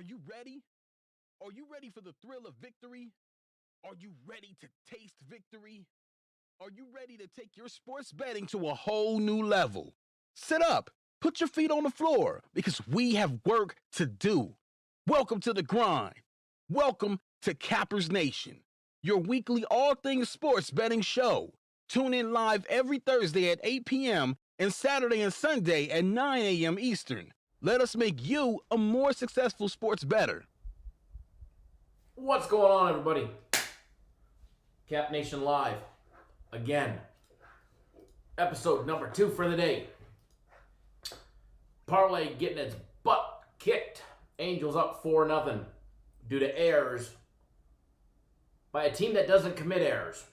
Are you ready? Are you ready for the thrill of victory? Are you ready to taste victory? Are you ready to take your sports betting to a whole new level? Sit up, put your feet on the floor, because we have work to do. Welcome to the grind. Welcome to Cappers Nation, your weekly all things sports betting show. Tune in live every Thursday at 8 p.m. and Saturday and Sunday at 9 a.m. Eastern. Let us make you a more successful sports bettor. What's going on, everybody? Cap Nation Live again. Episode number 2 for the day. Parlay getting its butt kicked. Angels up 4-0 due to errors by a team that doesn't commit errors.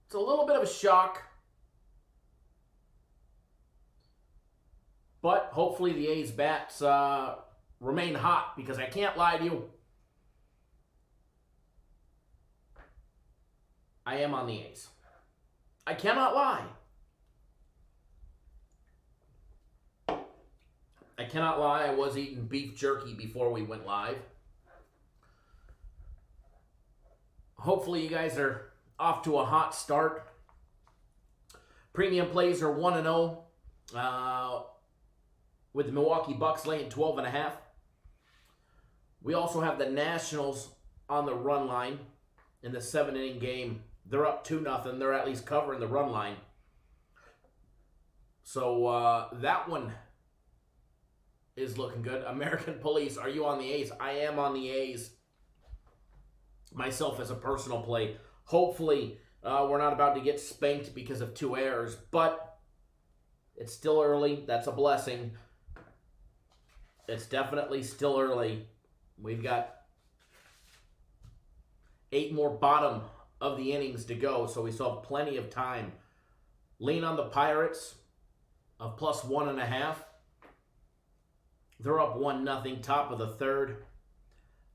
It's a little bit of a shock, but hopefully the A's bats remain hot, because I can't lie to you, I am on the A's. I cannot lie. I cannot lie, I was eating beef jerky before we went live. Hopefully you guys are off to a hot start. Premium plays are 1-0 with the Milwaukee Bucks laying 12.5. We also have the Nationals on the run line in the 7-inning game. They're up 2-0. They're at least covering the run line. So that one is looking good. American Police, are you on the A's? I am on the A's myself as a personal play. Hopefully we're not about to get spanked because of 2 errors, but it's still early. That's a blessing. It's definitely still early. We've got 8 more bottom of the innings to go, so we still have plenty of time. Lean on the Pirates of plus 1.5. They're up 1-0, top of the third.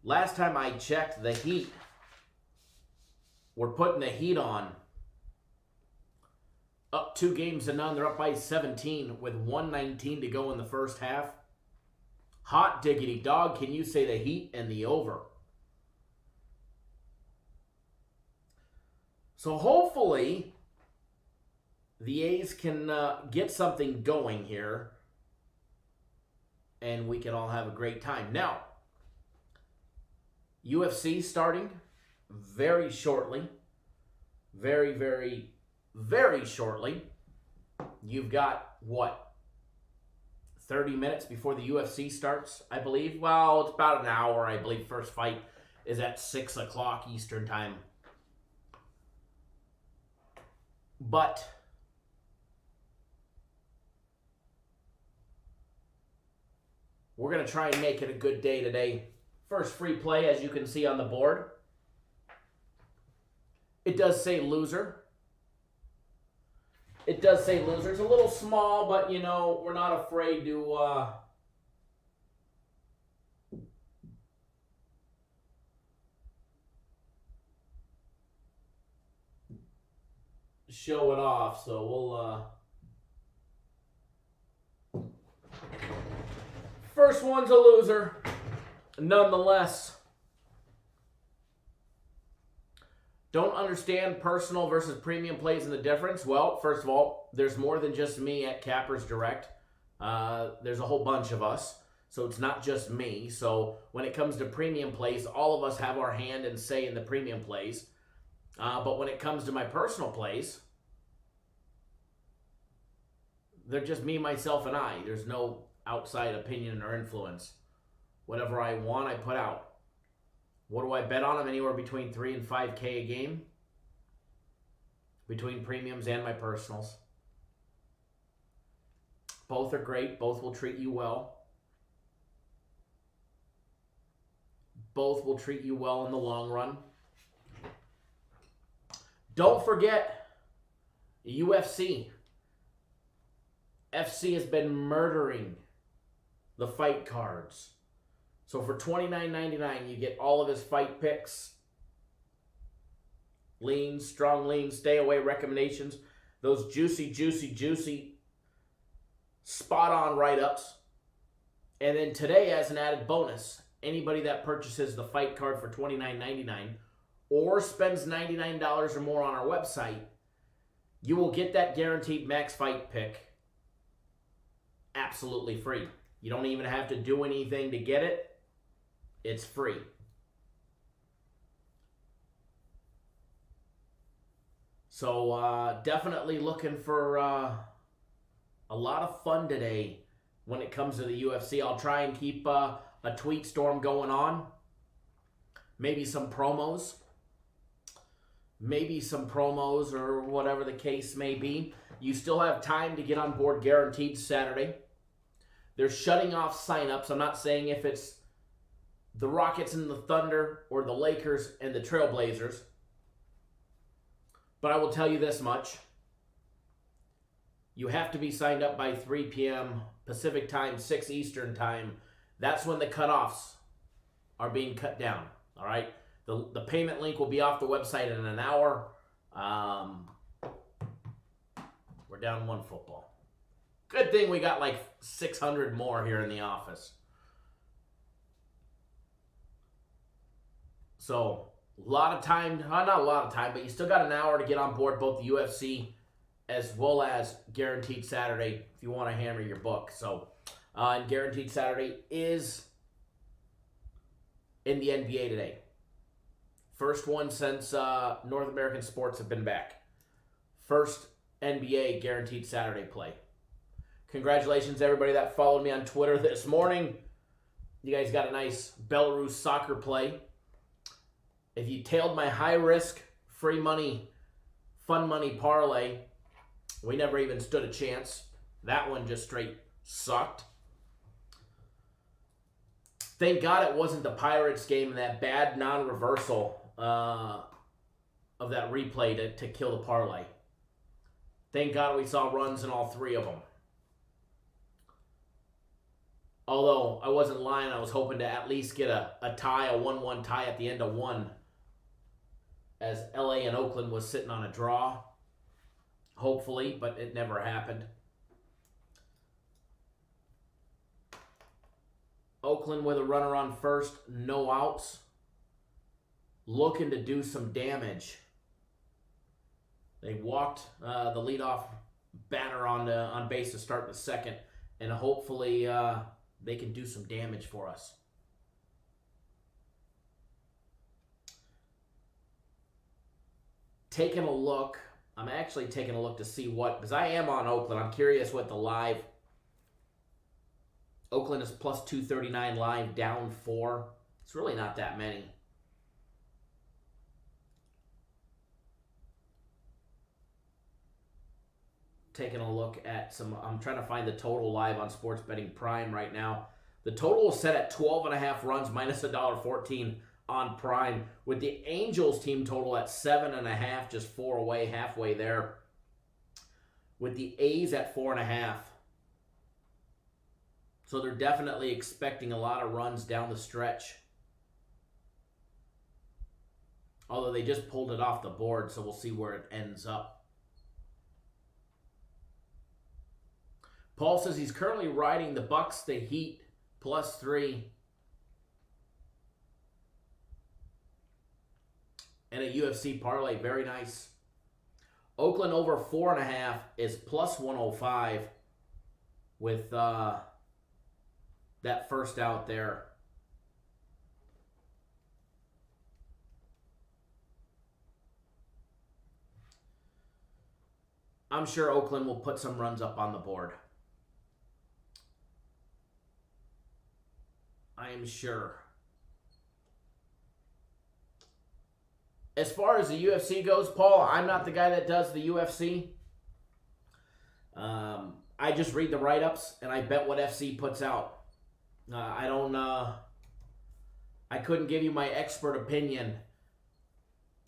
Last time I checked, the Heat were putting the heat on. Up 2-0. They're up by 17 with 1:19 to go in the first half. Hot diggity dog, can you say the Heat and the over? So hopefully the A's can get something going here, and we can all have a great time. Now, UFC starting very shortly. Very, very, very shortly. You've got, what, 30 minutes before the UFC starts, I believe? Well, it's about an hour, I believe. First fight is at 6 o'clock Eastern time. But we're going to try and make it a good day today. First free play, as you can see on the board. It does say loser. It does say loser. It's a little small, but, you know, we're not afraid to show it off. So we'll first one's a loser, nonetheless. Don't understand personal versus premium plays and the difference? Well, first of all, there's more than just me at Cappers Direct. There's a whole bunch of us, so it's not just me. So when it comes to premium plays, all of us have our hand and say in the premium plays. But when it comes to my personal plays, they're just me, myself, and I. There's no outside opinion or influence. Whatever I want, I put out. What do I bet on them? Anywhere between 3 and 5K a game. Between premiums and my personals. Both are great. Both will treat you well. Both will treat you well in the long run. Don't forget UFC. FC has been murdering the fight cards. So for $29.99, you get all of his fight picks. Leans, strong leans, stay away recommendations. Those juicy, spot-on write-ups. And then today, as an added bonus, anybody that purchases the fight card for $29.99 or spends $99 or more on our website, you will get that guaranteed max fight pick absolutely free. You don't even have to do anything to get it. It's free. So definitely looking for a lot of fun today when it comes to the UFC. I'll try and keep a tweet storm going on. Maybe some promos. Or whatever the case may be. You still have time to get on board Guaranteed Saturday. They're shutting off signups. I'm not saying if it's the Rockets and the Thunder or the Lakers and the Trailblazers. But I will tell you this much. You have to be signed up by 3 p.m. Pacific time, 6 Eastern time. That's when the cutoffs are being cut down. All right? The payment link will be off the website in an hour. We're down 1 football. Good thing we got like 600 more here in the office. So, a lot of time, not a lot of time, but you still got an hour to get on board both the UFC as well as Guaranteed Saturday if you want to hammer your book. So, and Guaranteed Saturday is in the NBA today. First one since North American sports have been back. First NBA Guaranteed Saturday play. Congratulations to everybody that followed me on Twitter this morning. You guys got a nice Belarus soccer play. If you tailed my high-risk, free money, fun money parlay, we never even stood a chance. That one just straight sucked. Thank God it wasn't the Pirates game and that bad non-reversal of that replay to kill the parlay. Thank God we saw runs in all 3 of them. Although I wasn't lying, I was hoping to at least get a tie, a 1-1 tie at the end of 1. As LA and Oakland was sitting on a draw. Hopefully, but it never happened. Oakland with a runner on first, no outs. Looking to do some damage. They walked the leadoff batter on base to start the second. And hopefully they can do some damage for us. I'm actually taking a look to see what, because I am on Oakland. I'm curious what the live. Oakland is plus 239 live, down 4. It's really not that many. Taking a look at I'm trying to find the total live on Sports Betting Prime right now. The total is set at 12.5 runs, minus $1.14 on Prime, with the Angels team total at 7.5, just 4 away, halfway there. With the A's at 4.5. So they're definitely expecting a lot of runs down the stretch. Although they just pulled it off the board, so we'll see where it ends up. Paul says he's currently riding the Bucks, the Heat, plus 3. And a UFC parlay, very nice. Oakland over 4.5 is plus 105 with that first out there. I'm sure Oakland will put some runs up on the board. I am sure. As far as the UFC goes, Paul, I'm not the guy that does the UFC. I just read the write-ups and I bet what FC puts out. I couldn't give you my expert opinion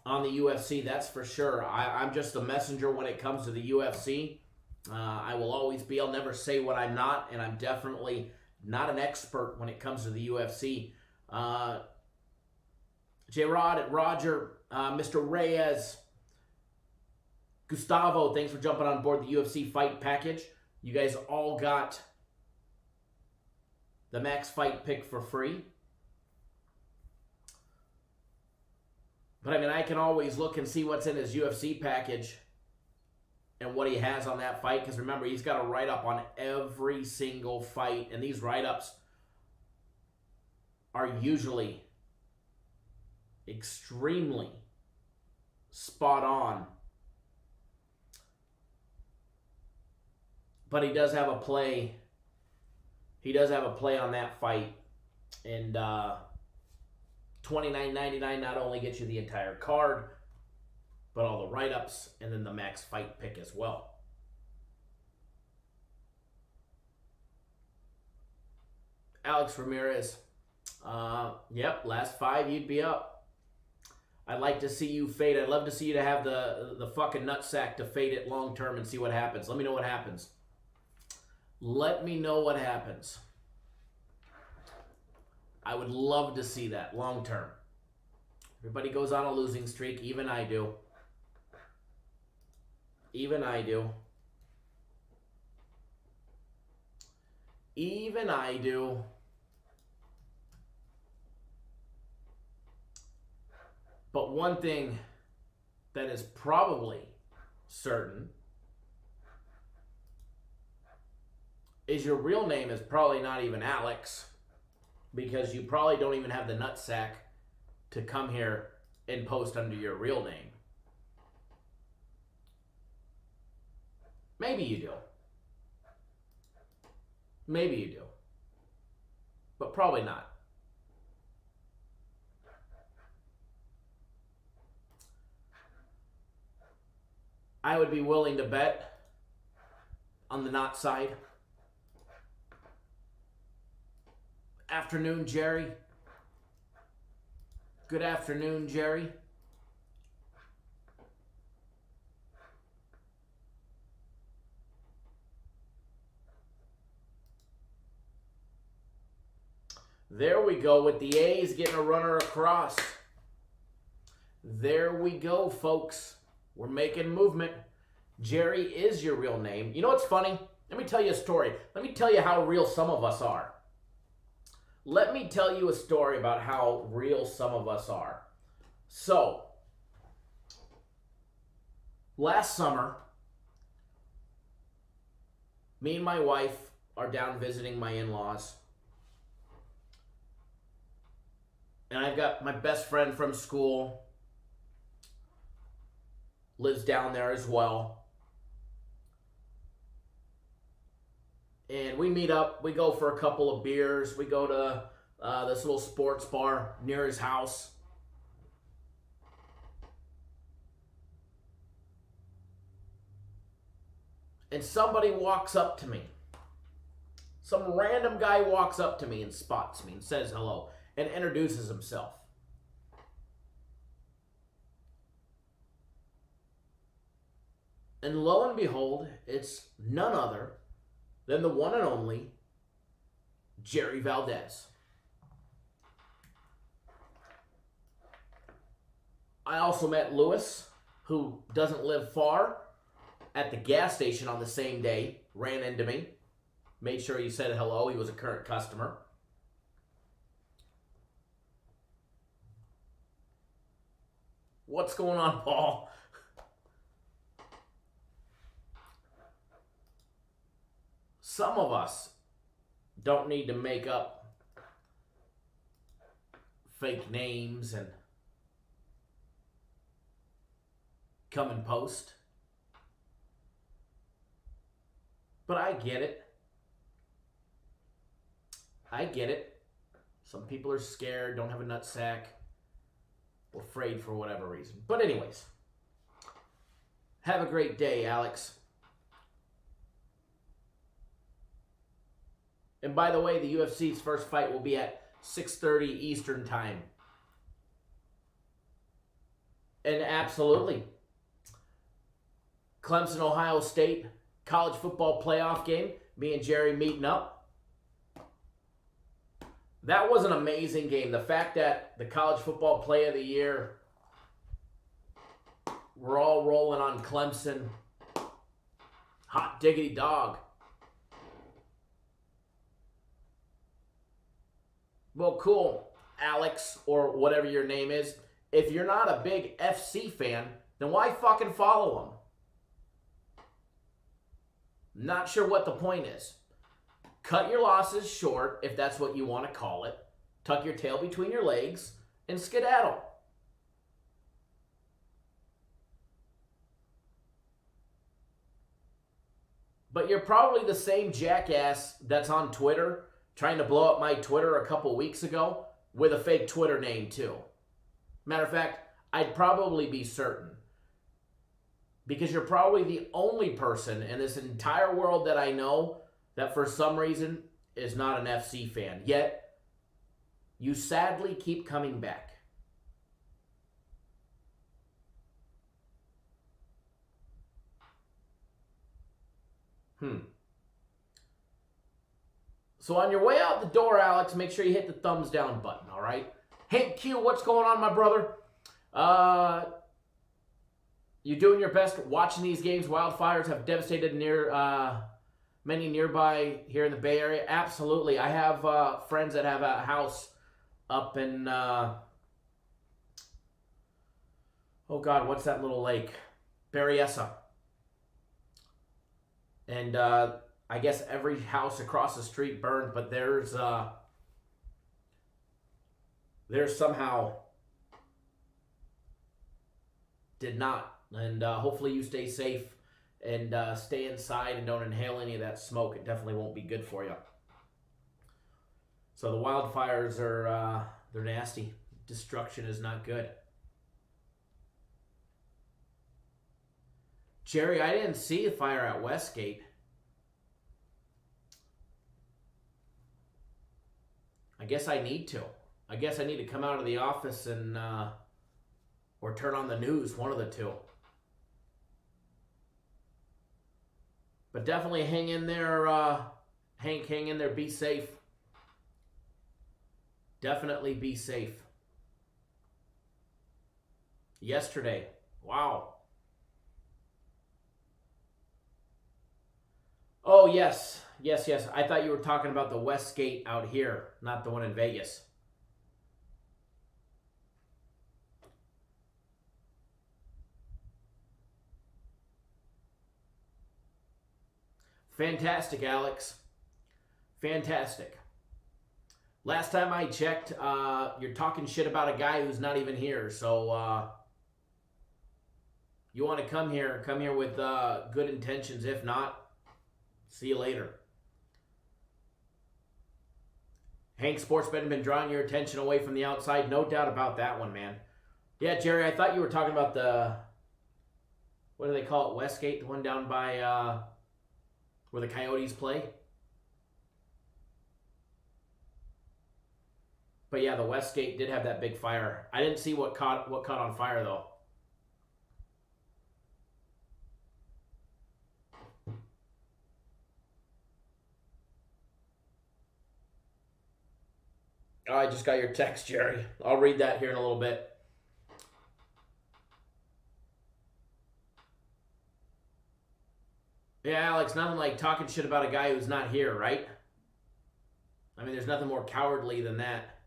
on the UFC, that's for sure. I'm just a messenger when it comes to the UFC. I will always be. I'll never say what I'm not, and I'm definitely not an expert when it comes to the UFC. J-Rod, Roger, Mr. Reyes, Gustavo, thanks for jumping on board the UFC fight package. You guys all got the max fight pick for free. But I mean, I can always look and see what's in his UFC package and what he has on that fight. Because remember, he's got a write-up on every single fight. And these write-ups are usually extremely spot on. But he does have a play. He does have a play on that fight. And $29.99 not only gets you the entire card, but all the write-ups and then the max fight pick as well. Alex Ramirez. Yep, last 5 you'd be up. I'd like to see you fade. I'd love to see you to have the fucking nutsack to fade it long term and see what happens. Let me know what happens. Let me know what happens. I would love to see that long term. Everybody goes on a losing streak. Even I do. Even I do. Even I do. But one thing that is probably certain is your real name is probably not even Alex, because you probably don't even have the nutsack to come here and post under your real name. Maybe you do. Maybe you do. But probably not. I would be willing to bet on the not side. Afternoon, Jerry. Good afternoon, Jerry. There we go with the A's getting a runner across. There we go, folks. We're making movement. Jerry is your real name. You know what's funny? Let me tell you a story. Let me tell you how real some of us are. Let me tell you a story about how real some of us are. So, last summer, me and my wife are down visiting my in-laws. And I've got my best friend from school, lives down there as well. And we meet up, we go for a couple of beers, we go to this little sports bar near his house. And somebody walks up to me. Some random guy walks up to me and spots me and says hello and introduces himself. And lo and behold, it's none other than the one and only Jerry Valdez. I also met Lewis, who doesn't live far, at the gas station on the same day, ran into me, made sure he said hello, he was a current customer. What's going on, Paul? Some of us don't need to make up fake names and come and post. But I get it. I get it. Some people are scared, don't have a nutsack, or afraid for whatever reason. But anyways, have a great day, Alex. And by the way, the UFC's first fight will be at 6:30 Eastern Time. And absolutely, Clemson, Ohio State, college football playoff game, me and Jerry meeting up. That was an amazing game. The fact that the college football play of the year, we're all rolling on Clemson. Hot diggity dog. Well, cool, Alex, or whatever your name is. If you're not a big FC fan, then why fucking follow them? Not sure what the point is. Cut your losses short, if that's what you want to call it. Tuck your tail between your legs and skedaddle. But you're probably the same jackass that's on Twitter trying to blow up my Twitter a couple weeks ago with a fake Twitter name too. Matter of fact, I'd probably be certain. Because you're probably the only person in this entire world that I know that for some reason is not an FC fan. Yet, you sadly keep coming back. So on your way out the door, Alex, make sure you hit the thumbs down button, all right? Hank Q, what's going on, my brother? You doing your best watching these games? Wildfires have devastated many nearby here in the Bay Area. Absolutely. I have friends that have a house up in, oh God, what's that little lake? Berryessa. And I guess every house across the street burned, but there's somehow did not. And hopefully you stay safe and stay inside and don't inhale any of that smoke. It definitely won't be good for you. So the wildfires are, they're nasty. Destruction is not good. Jerry, I didn't see a fire at Westgate. I guess I need to. I guess I need to come out of the office and, or turn on the news, one of the two. But definitely hang in there, Hank, hang in there, be safe. Definitely be safe. Yesterday, wow. Oh, yes. Yes. I thought you were talking about the Westgate out here, not the one in Vegas. Fantastic, Alex. Fantastic. Last time I checked, you're talking shit about a guy who's not even here. So, you want to come here with good intentions. If not, see you later. Hank, sports betting been drawing your attention away from the outside. No doubt about that one, man. Yeah, Jerry, I thought you were talking about the, what do they call it, Westgate? The one down by where the Coyotes play? But yeah, the Westgate did have that big fire. I didn't see what caught on fire, though. Oh, I just got your text, Jerry. I'll read that here in a little bit. Yeah, Alex, nothing like talking shit about a guy who's not here, right? I mean, there's nothing more cowardly than that.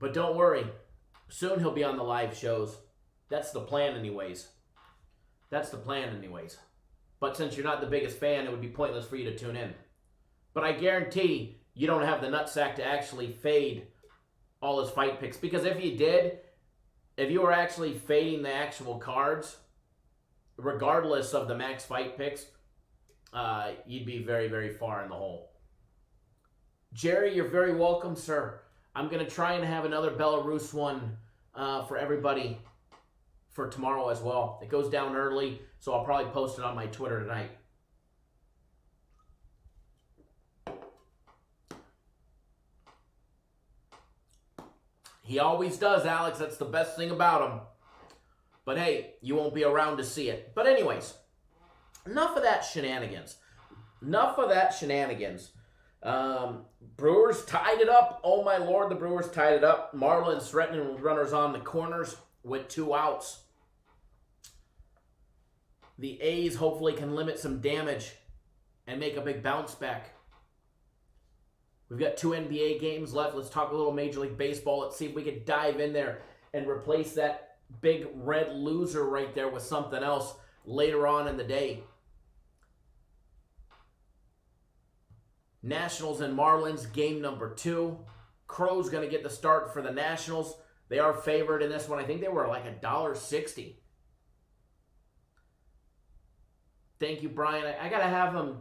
But don't worry. Soon he'll be on the live shows. That's the plan anyways. But since you're not the biggest fan, it would be pointless for you to tune in. But I guarantee you don't have the nutsack to actually fade all his fight picks. Because if you did, if you were actually fading the actual cards, regardless of the max fight picks, you'd be very, very far in the hole. Jerry, you're very welcome, sir. I'm going to try and have another Belarus one for everybody for tomorrow as well. It goes down early, so I'll probably post it on my Twitter tonight. He always does, Alex. That's the best thing about him. But hey, you won't be around to see it. But anyways, enough of that shenanigans. Brewers tied it up. Oh my Lord, the Brewers tied it up. Marlins threatening with runners on the corners with 2 outs. The A's hopefully can limit some damage and make a big bounce back. We've got 2 NBA games left. Let's talk a little Major League Baseball. Let's see if we could dive in there and replace that big red loser right there with something else later on in the day. Nationals and Marlins, game number 2. Crow's going to get the start for the Nationals. They are favored in this one. I think they were like $1.60. Thank you, Brian. I got to have them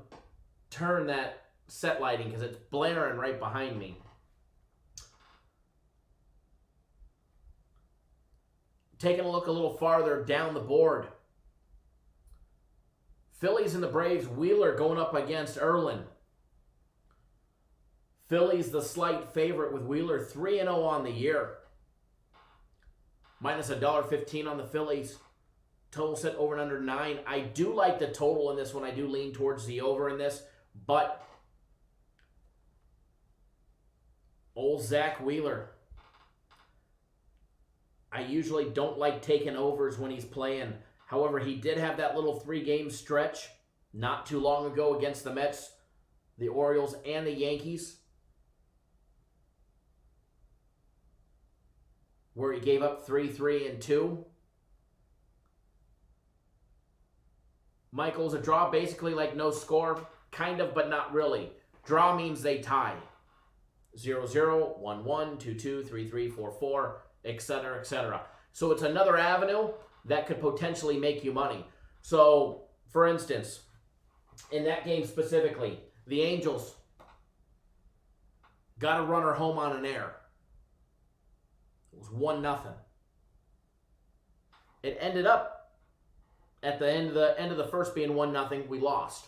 turn that set lighting because it's blaring right behind me. Taking a look a little farther down the board. Phillies and the Braves, Wheeler going up against Erlin. Phillies the slight favorite with Wheeler 3-0 on the year. Minus $1.15 on the Phillies. Total set over and under 9. I do like the total in this one. I do lean towards the over in this. But old Zach Wheeler, I usually don't like taking overs when he's playing. However, he did have that little 3-game stretch not too long ago against the Mets, the Orioles, and the Yankees, where he gave up 3, and 2. Michael's a draw, basically like no score. Kind of, but not really. Draw means they tie. 0-0, 1-1, 2-2, 3-3, 4-4, etc., etc. So it's another avenue that could potentially make you money. So, for instance, in that game specifically, the Angels got a runner home on an error. It was 1-0. It ended up at the end of the first being 1-0. We lost.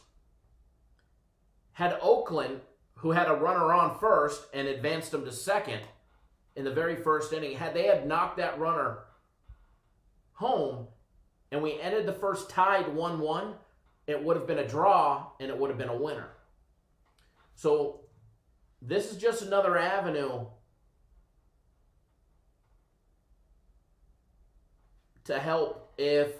Had Oakland, who had a runner on first and advanced them to second in the very first inning, had they had knocked that runner home and we ended the first tied 1-1, it would have been a draw and it would have been a winner. So this is just another avenue to help if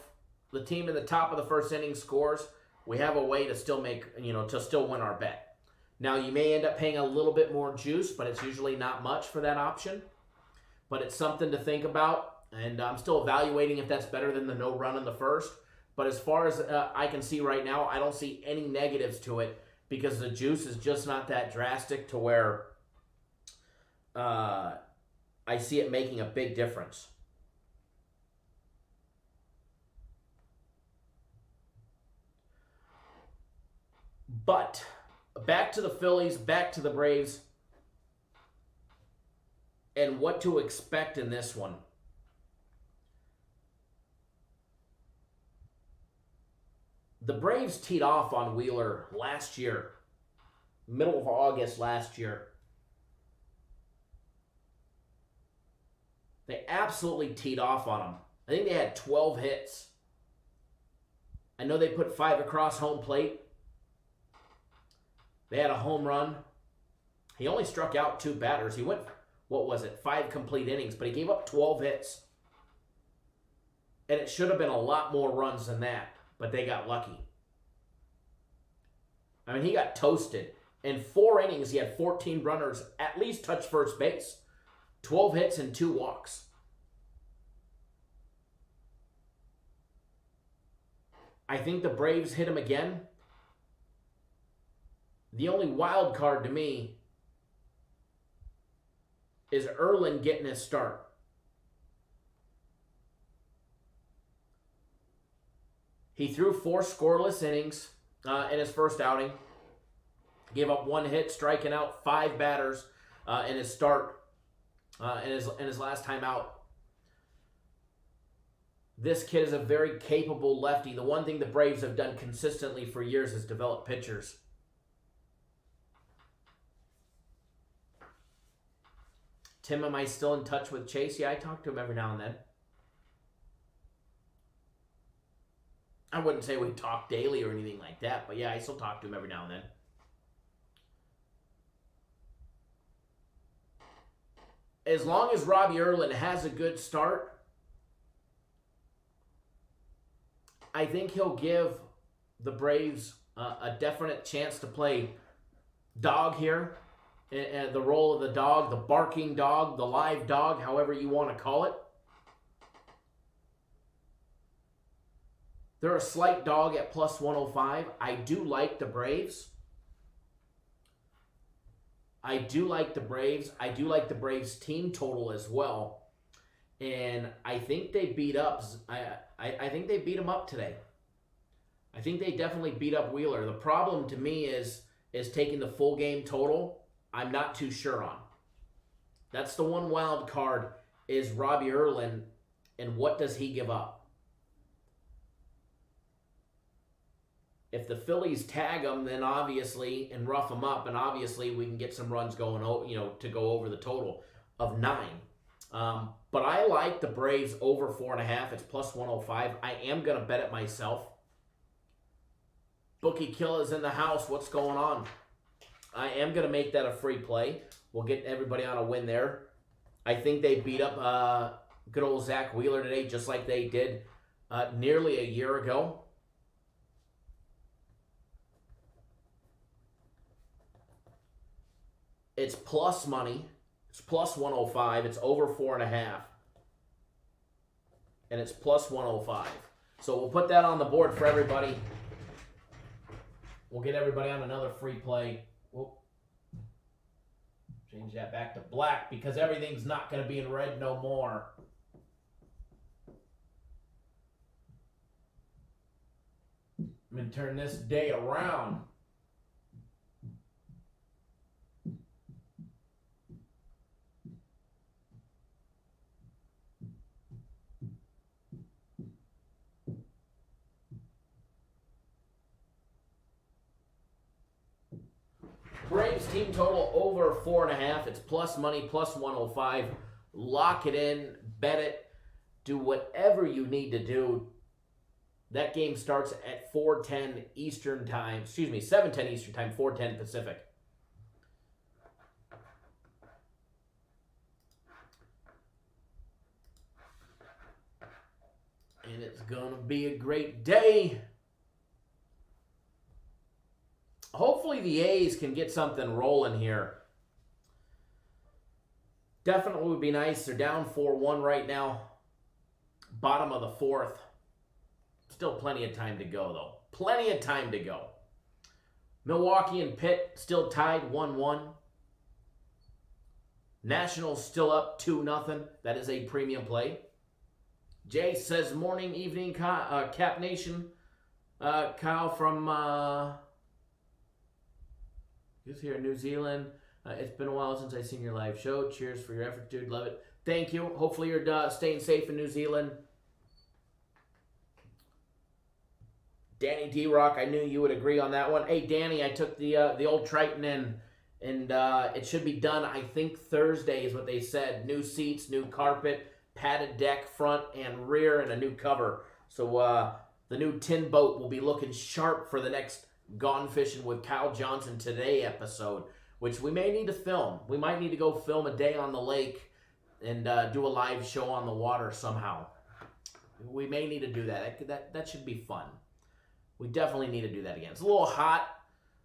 the team in the top of the first inning scores. We have a way to still make, to still win our bet. Now, you may end up paying a little bit more juice, but it's usually not much for that option. But it's something to think about, and I'm still evaluating if that's better than the no run in the first. But as far as I can see right now, I don't see any negatives to it because the juice is just not that drastic to where I see it making a big difference. But back to the Phillies, back to the Braves, and what to expect in this one. The Braves teed off on Wheeler last year, middle of August last year. They absolutely teed off on him. I think they had 12 hits. I know they put 5 across home plate. They had a home run. He only struck out 2 batters. He went, 5 complete innings, but he gave up 12 hits. And it should have been a lot more runs than that, but they got lucky. I mean, he got toasted. In 4 innings, he had 14 runners at least touch first base. 12 hits and 2 walks. I think the Braves hit him again. The only wild card to me is Erlin getting his start. He threw 4 scoreless innings in his first outing. Gave up 1 hit, striking out 5 batters in his start, in his last time out. This kid is a very capable lefty. The one thing the Braves have done consistently for years is develop pitchers. Tim, am I still in touch with Chase? Yeah, I talk to him every now and then. I wouldn't say we talk daily or anything like that, but yeah, I still talk to him every now and then. As long as Robbie Erlin has a good start, I think he'll give the Braves a definite chance to play dog here the role of the dog, the barking dog, the live dog, however you want to call it. They're a slight dog at plus 105. I do like the Braves. I do like the Braves team total as well. And I think they beat up. I think they beat them up today. I think they definitely beat up Wheeler. The problem to me is taking the full game total. I'm not too sure on. That's the one wild card is Robbie Erlin, and what does he give up? If the Phillies tag him, then obviously, and rough him up, and obviously we can get some runs going, to go over the total of 9. But I like the Braves over 4.5. It's plus 105. I am going to bet it myself. Bookie Kill is in the house. What's going on? I am going to make that a free play. We'll get everybody on a win there. I think they beat up good old Zach Wheeler today, just like they did nearly a year ago. It's plus money. It's plus 105. It's over 4.5. And it's plus 105. So we'll put that on the board for everybody. We'll get everybody on another free play. Whoop. Change that back to black because everything's not going to be in red no more. I'm going to turn this day around. Braves team total over 4.5. It's plus money, plus 105. Lock it in, bet it, do whatever you need to do. That game starts at 4:10 Eastern time. 7:10 Eastern time, 4:10 Pacific. And it's gonna be a great day. Hopefully the A's can get something rolling here. Definitely would be nice. They're down 4-1 right now. Bottom of the 4th. Still plenty of time to go, though. Plenty of time to go. Milwaukee and Pitt still tied 1-1. Nationals still up 2-0. That is a premium play. Jay says, morning, evening, Cap Nation. Kyle from... Who's here in New Zealand? It's been a while since I've seen your live show. Cheers for your efforts, dude. Love it. Thank you. Hopefully you're staying safe in New Zealand. Danny D-Rock, I knew you would agree on that one. Hey, Danny, I took the old Triton in, and it should be done, I think, Thursday is what they said. New seats, new carpet, padded deck, front and rear, and a new cover. So the new tin boat will be looking sharp for the next Gone Fishing with Kyle Johnson Today episode, which we may need to film. We might need to go film a day on the lake and do a live show on the water somehow. We may need to do that. That should be fun. We definitely need to do that again. It's a little hot,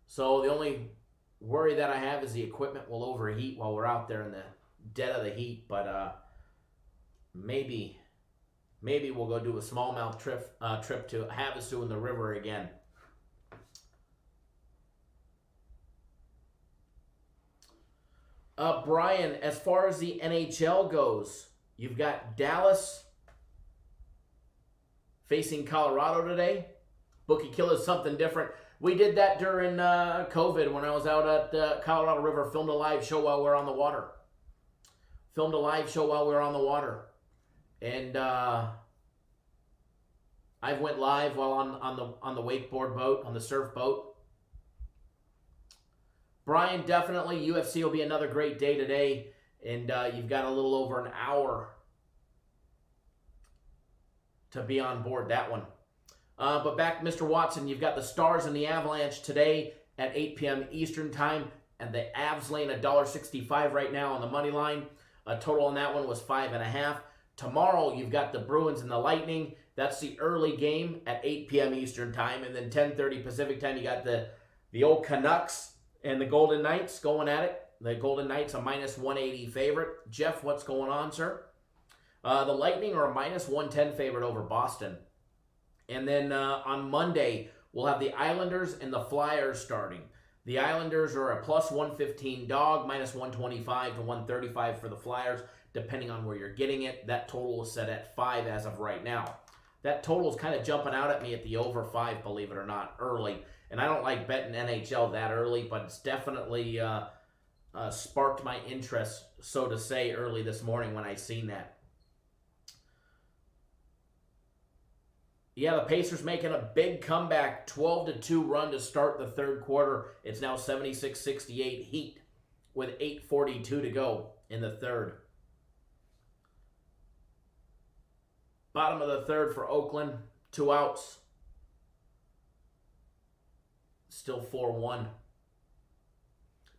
so the only worry that I have is the equipment will overheat while we're out there in the dead of the heat, but maybe we'll go do a smallmouth trip to Havasu in the river again. Brian, as far as the NHL goes, you've got Dallas facing Colorado today. Bookie Kill is something different. We did that during COVID when I was out at the Colorado River, filmed a live show while we were on the water. And I went live while on the wakeboard boat, on the surf boat. Brian, definitely UFC will be another great day today, and you've got a little over an hour to be on board that one. But back, Mr. Watson, you've got the Stars and the Avalanche today at 8 p.m. Eastern time, and the Avs laying $1.65 right now on the money line. Total on that one was 5.5. Tomorrow, you've got the Bruins and the Lightning. That's the early game at 8 p.m. Eastern time, and then 10:30 Pacific time, you got the old Canucks and the Golden Knights going at it. The Golden Knights a minus 180 favorite. Jeff, what's going on, sir? The Lightning are a minus 110 favorite over Boston. And then on Monday, we'll have the Islanders and the Flyers starting. The Islanders are a plus 115 dog, minus 125 to 135 for the Flyers, depending on where you're getting it. That total is set at 5 as of right now. That total is kind of jumping out at me at the over 5, believe it or not, early. And I don't like betting NHL that early, but it's definitely sparked my interest, so to say, early this morning when I seen that. Yeah, the Pacers making a big comeback, 12-2 run to start the third quarter. It's now 76-68 Heat with 8:42 to go in the third. Bottom of the third for Oakland, 2 outs. Still 4-1.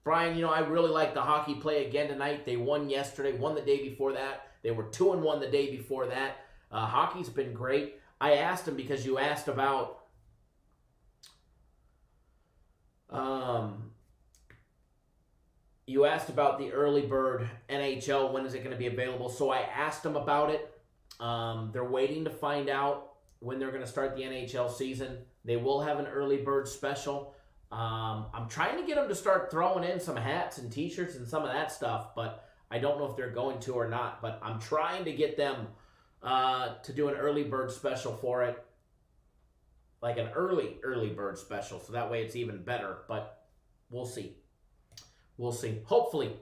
Brian, I really like the hockey play again tonight. They won yesterday, won the day before that. They were 2-1 the day before that. Hockey's been great. I asked him because you asked about the early bird NHL. When is it going to be available? So I asked him about it. They're waiting to find out when they're going to start the NHL season. They will have an early bird special. I'm trying to get them to start throwing in some hats and t-shirts and some of that stuff, but I don't know if they're going to or not. But I'm trying to get them to do an early bird special for it, like an early bird special, so that way it's even better. But we'll see. Hopefully.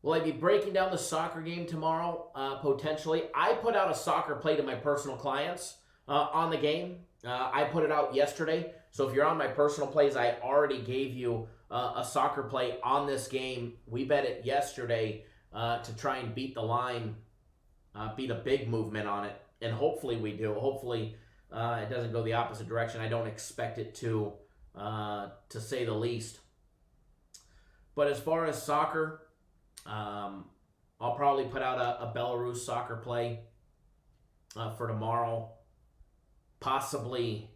Will I be breaking down the soccer game tomorrow? Potentially. I put out a soccer play to my personal clients on the game. I put it out yesterday. So if you're on my personal plays, I already gave you a soccer play on this game. We bet it yesterday to try and beat the line, beat a big movement on it. And hopefully we do. Hopefully it doesn't go the opposite direction. I don't expect it to say the least. But as far as soccer, I'll probably put out a Belarus soccer play for tomorrow. Possibly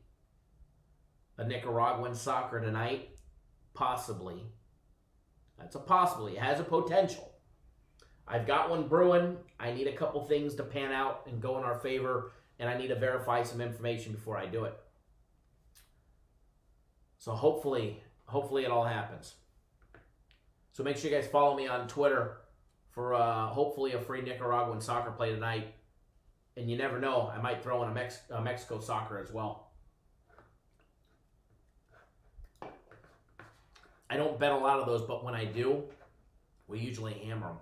a Nicaraguan soccer tonight. Possibly. That's a possibly. It has a potential. I've got one brewing. I need a couple things to pan out and go in our favor, and I need to verify some information before I do it. So hopefully it all happens. So make sure you guys follow me on Twitter for hopefully a free Nicaraguan soccer play tonight. And you never know, I might throw in a Mexico soccer as well. I don't bet a lot of those, but when I do, we usually hammer them.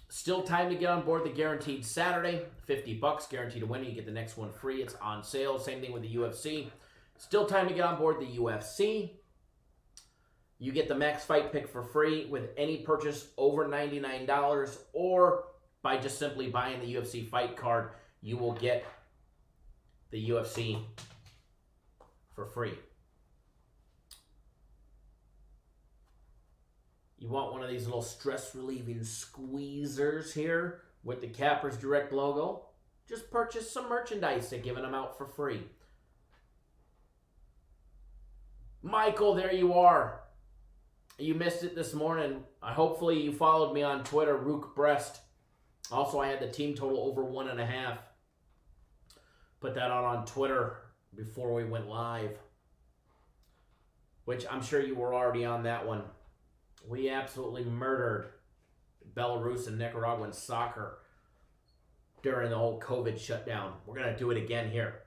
Still time to get on board the Guaranteed Saturday. $50 guaranteed to win. You get the next one free. It's on sale. Same thing with the UFC. Still time to get on board the UFC. You get the max fight pick for free with any purchase over $99, or by just simply buying the UFC fight card, you will get the UFC for free. You want one of these little stress-relieving squeezers here with the Cappers Direct logo? Just purchase some merchandise. They're giving them out for free. Michael, there you are. You missed it this morning. Hopefully you followed me on Twitter, Rook Breast. Also, I had the team total over 1.5. Put that out on Twitter before we went live, which I'm sure you were already on that one. We absolutely murdered Belarus and Nicaraguan soccer during the whole COVID shutdown. We're going to do it again here.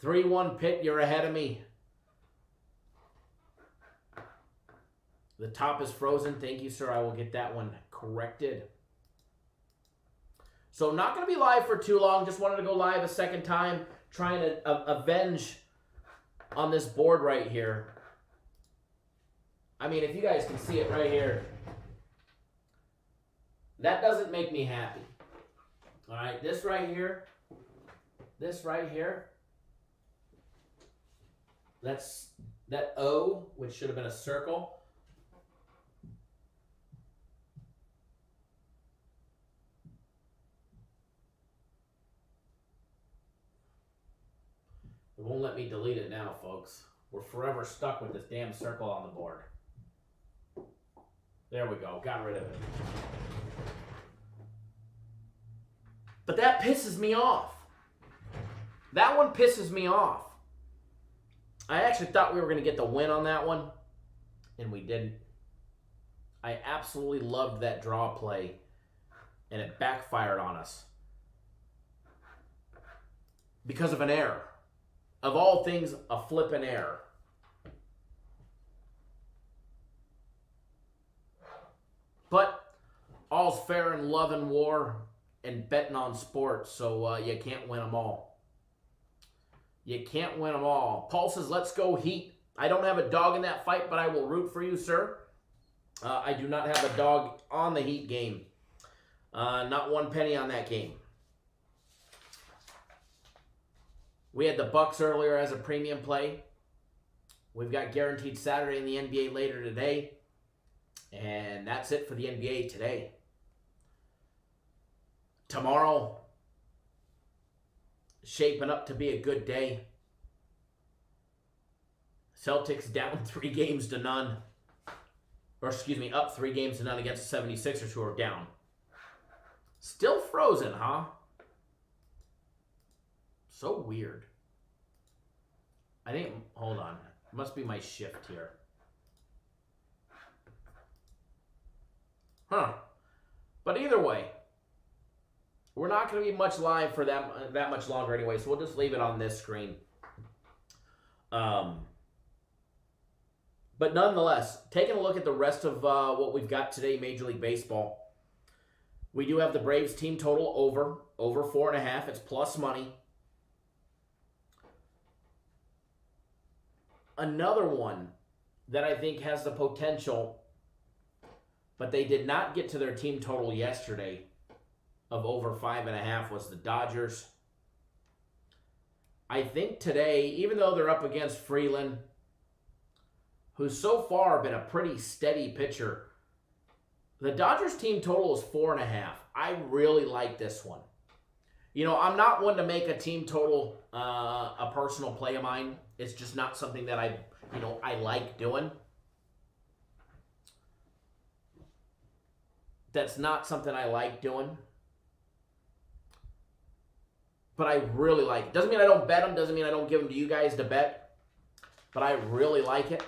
3-1 Pitt, you're ahead of me. The top is frozen. Thank you, sir. I will get that one corrected. So not going to be live for too long. Just wanted to go live a second time. Trying to avenge on this board right here. I mean, if you guys can see it right here. That doesn't make me happy. All right, this right here. This right here. That's that O, which should have been a circle. It won't let me delete it now, folks. We're forever stuck with this damn circle on the board. There we go. Got rid of it. But that pisses me off. That one pisses me off. I actually thought we were going to get the win on that one, and we didn't. I absolutely loved that draw play, and it backfired on us because of an error. Of all things, a flippin' error. But all's fair in love and war and betting on sports, so you can't win them all. You can't win them all. Paul says, let's go Heat. I don't have a dog in that fight, but I will root for you, sir. I do not have a dog on the Heat game. Not one penny on that game. We had the Bucks earlier as a premium play. We've got guaranteed Saturday in the NBA later today. And that's it for the NBA today. Tomorrow, shaping up to be a good day. Celtics down 3-0. Or excuse me, up 3-0 against the 76ers, who are down. Still frozen, huh? So weird. I think, hold on. It must be my shift here. Huh. But either way, we're not going to be much live for that much longer anyway, so we'll just leave it on this screen. But nonetheless, taking a look at the rest of what we've got today, Major League Baseball. We do have the Braves team total over 4.5. It's plus money. Another one that I think has the potential, but they did not get to their team total yesterday of over 5.5, was the Dodgers. I think today, even though they're up against Freeland, who's so far been a pretty steady pitcher, the Dodgers team total is 4.5. I really like this one. You know, I'm not one to make a team total a personal play of mine. It's just not something that I like doing. That's not something I like doing. But I really like it. Doesn't mean I don't bet them. Doesn't mean I don't give them to you guys to bet. But I really like it.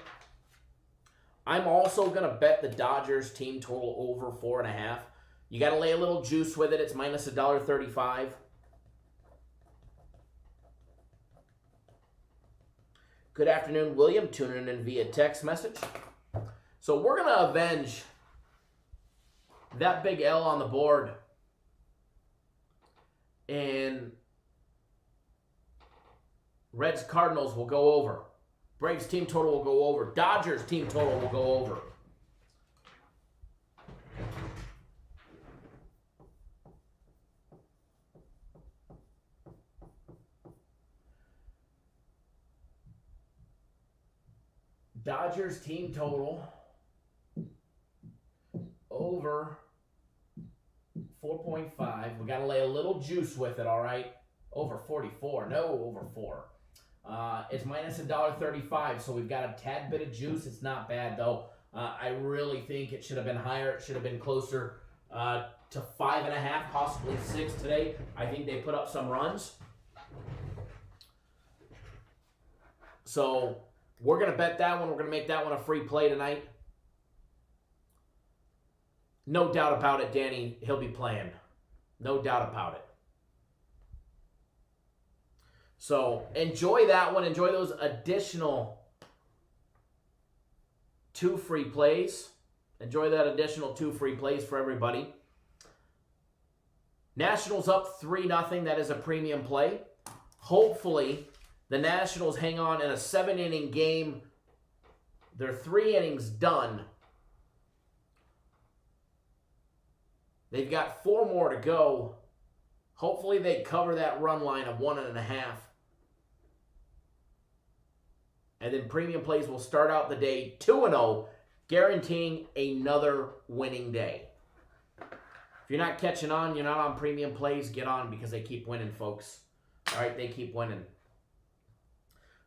I'm also going to bet the Dodgers team total over 4.5. You got to lay a little juice with it. It's minus $1.35. Good afternoon, William. Tuning in via text message. So we're going to avenge that big L on the board. And Reds Cardinals will go over. Braves team total will go over. Dodgers team total will go over. Dodgers team total over 4.5. We got to lay a little juice with it, all right? Over 44. No, over 4. It's minus $1.35, so we've got a tad bit of juice. It's not bad, though. I really think it should have been higher. It should have been closer to 5.5, possibly 6 today. I think they put up some runs. So we're going to bet that one. We're going to make that one a free play tonight. No doubt about it, Danny. He'll be playing. No doubt about it. So enjoy that one. Enjoy those additional 2 free plays. Enjoy that additional 2 free plays for everybody. Nationals up 3-0. That is a premium play. Hopefully, the Nationals hang on in a 7-inning game. They're 3 innings done. They've got 4 more to go. Hopefully they cover that run line of 1.5. And then premium plays will start out the day 2-0, guaranteeing another winning day. If you're not catching on, you're not on premium plays, get on because they keep winning, folks. All right, they keep winning.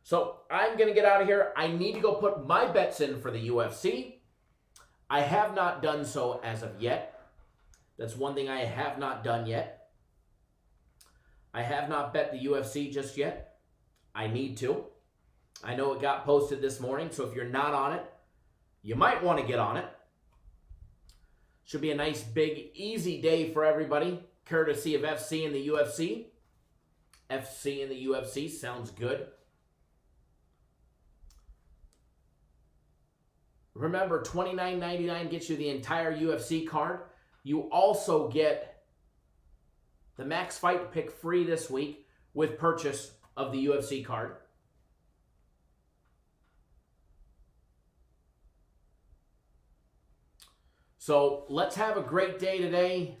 So I'm going to get out of here. I need to go put my bets in for the UFC. I have not done so as of yet. That's one thing I have not done yet. I have not bet the UFC just yet. I need to. I know it got posted this morning, so if you're not on it, you might want to get on it. Should be a nice, big, easy day for everybody, courtesy of FC and the UFC. FC and the UFC sounds good. Remember, $29.99 gets you the entire UFC card. You also get the Max Fight Pick free this week with purchase of the UFC card. So let's have a great day today.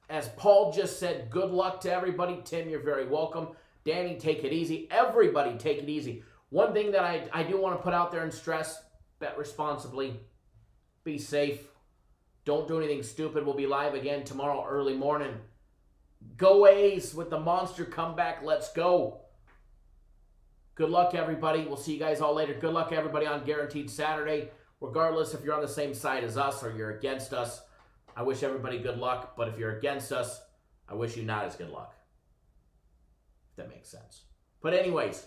As Paul just said, good luck to everybody. Tim, you're very welcome. Danny, take it easy. Everybody, take it easy. One thing that I do want to put out there and stress, bet responsibly. Be safe. Don't do anything stupid. We'll be live again tomorrow early morning. Go A's with the monster comeback. Let's go. Good luck, everybody. We'll see you guys all later. Good luck, everybody, on Guaranteed Saturday. Regardless if you're on the same side as us or you're against us, I wish everybody good luck. But if you're against us, I wish you not as good luck. If that makes sense. But anyways,